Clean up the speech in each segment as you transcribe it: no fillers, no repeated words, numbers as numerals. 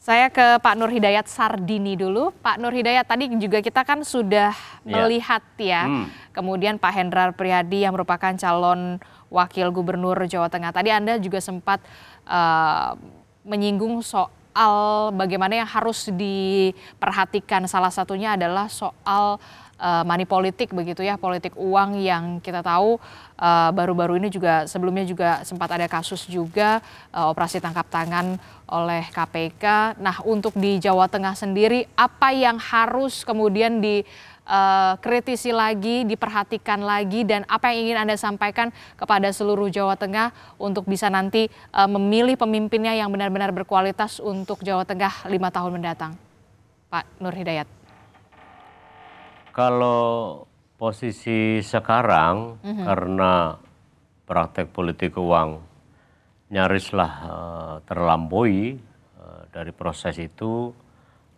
Saya ke Pak Nur Hidayat Sardini dulu. Pak Nur Hidayat, tadi juga kita kan sudah melihat kemudian Pak Hendrar Priyadi yang merupakan calon wakil gubernur Jawa Tengah. Tadi Anda juga sempat menyinggung soal bagaimana yang harus diperhatikan. Salah satunya adalah soal money politik begitu ya, politik uang yang kita tahu baru-baru ini juga sebelumnya juga sempat ada kasus juga operasi tangkap tangan oleh KPK. Nah, untuk di Jawa Tengah sendiri apa yang harus kemudian dikritisi lagi, diperhatikan lagi, dan apa yang ingin Anda sampaikan kepada seluruh Jawa Tengah untuk bisa nanti memilih pemimpinnya yang benar-benar berkualitas untuk Jawa Tengah 5 tahun mendatang, Pak Nur Hidayat? Kalau posisi sekarang karena praktek politik uang nyarislah terlampaui dari proses itu,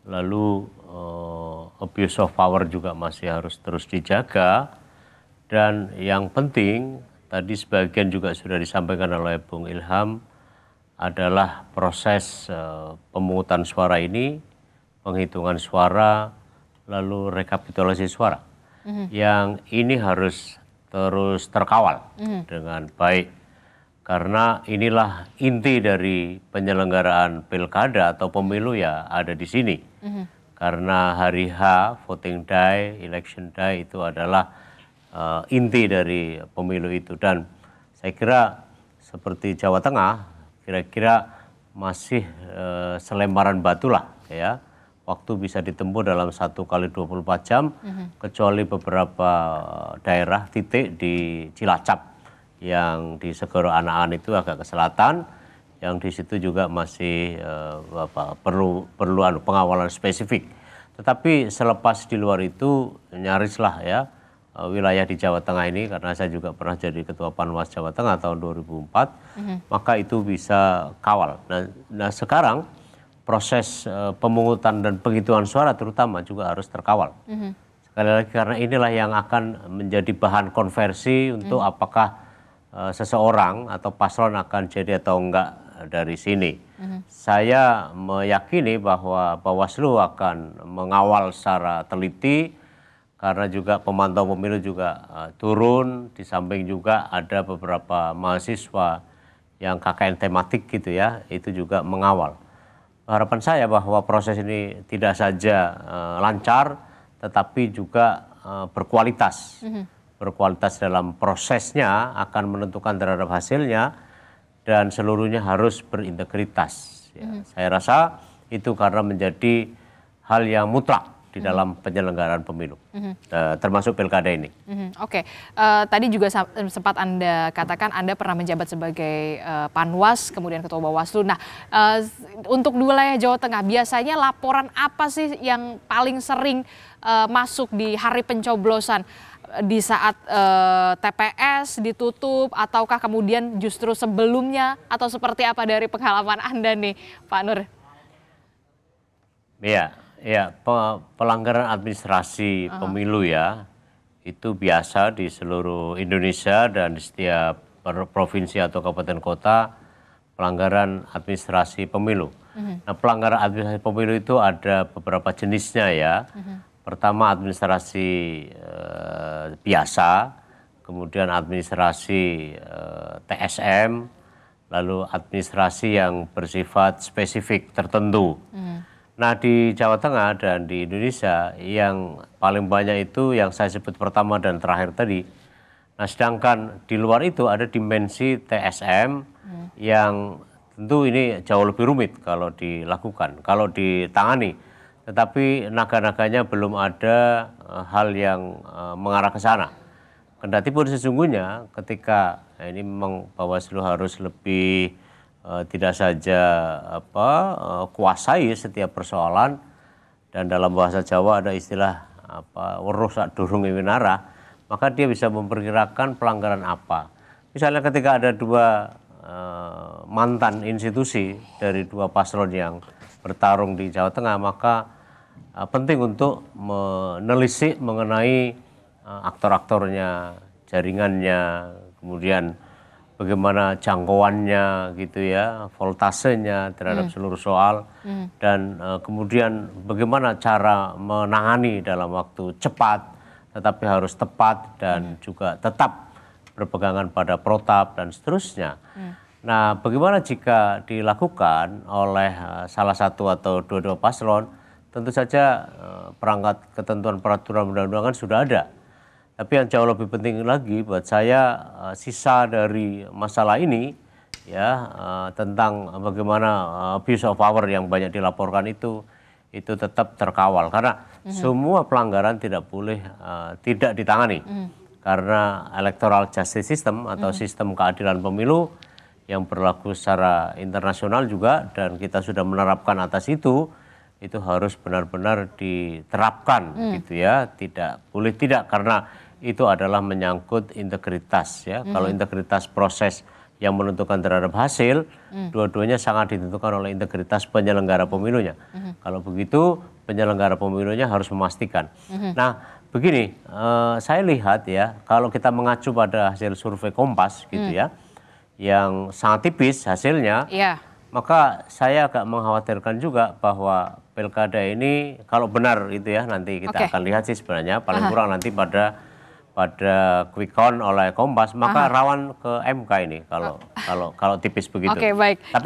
lalu abuse of power juga masih harus terus dijaga, dan yang penting tadi sebagian juga sudah disampaikan oleh Bung Ilham adalah proses pemungutan suara ini, penghitungan suara, lalu rekapitulasi suara, yang ini harus terus terkawal dengan baik, karena inilah inti dari penyelenggaraan pilkada atau pemilu ya ada di sini. Karena hari H, voting day, election day itu adalah inti dari pemilu itu, dan saya kira seperti Jawa Tengah kira-kira masih selembaran batu lah ya. Waktu bisa ditempuh dalam 1 kali 24 jam, kecuali beberapa daerah titik di Cilacap yang di Segoro Anaan itu agak ke selatan, yang di situ juga masih perlu pengawalan spesifik. Tetapi selepas di luar itu nyarislah ya wilayah di Jawa Tengah ini, karena saya juga pernah jadi Ketua Panwas Jawa Tengah tahun 2004, maka itu bisa kawal. Nah sekarang proses pemungutan dan penghitungan suara terutama juga harus terkawal. Sekali lagi karena inilah yang akan menjadi bahan konversi untuk apakah seseorang atau paslon akan jadi atau enggak dari sini. Saya meyakini bahwa Bawaslu akan mengawal secara teliti, karena juga pemantau pemilu juga turun, di samping juga ada beberapa mahasiswa yang KKN tematik gitu ya, itu juga mengawal. Harapan saya bahwa proses ini tidak saja lancar, tetapi juga berkualitas. Berkualitas dalam prosesnya akan menentukan terhadap hasilnya, dan seluruhnya harus berintegritas. Ya. Saya rasa itu karena menjadi hal yang mutlak di dalam penyelenggaraan pemilu, termasuk pilkada ini. Oke, tadi juga sempat Anda katakan Anda pernah menjabat sebagai Panwas, kemudian Ketua Bawaslu. Nah, untuk wilayah Jawa Tengah, biasanya laporan apa sih yang paling sering masuk di hari pencoblosan? Di saat TPS ditutup, ataukah kemudian justru sebelumnya, atau seperti apa dari pengalaman Anda nih, Pak Nur? Ya, pelanggaran administrasi pemilu ya, itu biasa di seluruh Indonesia dan di setiap provinsi atau kabupaten kota, pelanggaran administrasi pemilu. Nah, pelanggaran administrasi pemilu itu ada beberapa jenisnya ya. Pertama administrasi biasa, kemudian administrasi TSM, lalu administrasi yang bersifat spesifik tertentu. Nah, di Jawa Tengah dan di Indonesia yang paling banyak itu yang saya sebut pertama dan terakhir tadi. Nah, sedangkan di luar itu ada dimensi TSM yang tentu ini jauh lebih rumit kalau dilakukan, kalau ditangani. Tetapi naga-naganya belum ada hal yang mengarah ke sana. Kendati pun sesungguhnya ketika ini memang Bawaslu harus lebih tidak saja kuasai setiap persoalan, dan dalam bahasa Jawa ada istilah weruh sak durung winarah, maka dia bisa memperkirakan pelanggaran apa. Misalnya ketika ada dua mantan institusi dari dua paslon yang bertarung di Jawa Tengah, maka penting untuk menelisik mengenai aktor-aktornya, jaringannya, kemudian bagaimana jangkauannya gitu ya, voltasenya terhadap seluruh soal, dan kemudian bagaimana cara menangani dalam waktu cepat, tetapi harus tepat dan juga tetap berpegangan pada protap dan seterusnya. Nah, bagaimana jika dilakukan oleh salah satu atau dua-dua paslon? Tentu saja perangkat ketentuan peraturan undang-undangan sudah ada. Tapi yang jauh lebih penting lagi buat saya, sisa dari masalah ini ya, tentang bagaimana abuse of power yang banyak dilaporkan itu tetap terkawal karena semua pelanggaran tidak boleh tidak ditangani. Karena electoral justice system atau sistem keadilan pemilu yang berlaku secara internasional juga, dan kita sudah menerapkan atas itu harus benar-benar diterapkan gitu ya, tidak boleh tidak, karena itu adalah menyangkut integritas ya. Kalau integritas proses yang menentukan terhadap hasil, dua-duanya sangat ditentukan oleh integritas penyelenggara pemilunya. Kalau begitu penyelenggara pemilunya harus memastikan. Nah begini, saya lihat ya, kalau kita mengacu pada hasil survei Kompas gitu ya, yang sangat tipis hasilnya, maka saya agak mengkhawatirkan juga bahwa pilkada ini kalau benar itu ya, nanti kita akan lihat sih sebenarnya paling kurang nanti pada quick count oleh Kompas, maka rawan ke MK ini kalau tipis begitu. Oke, baik. Tapi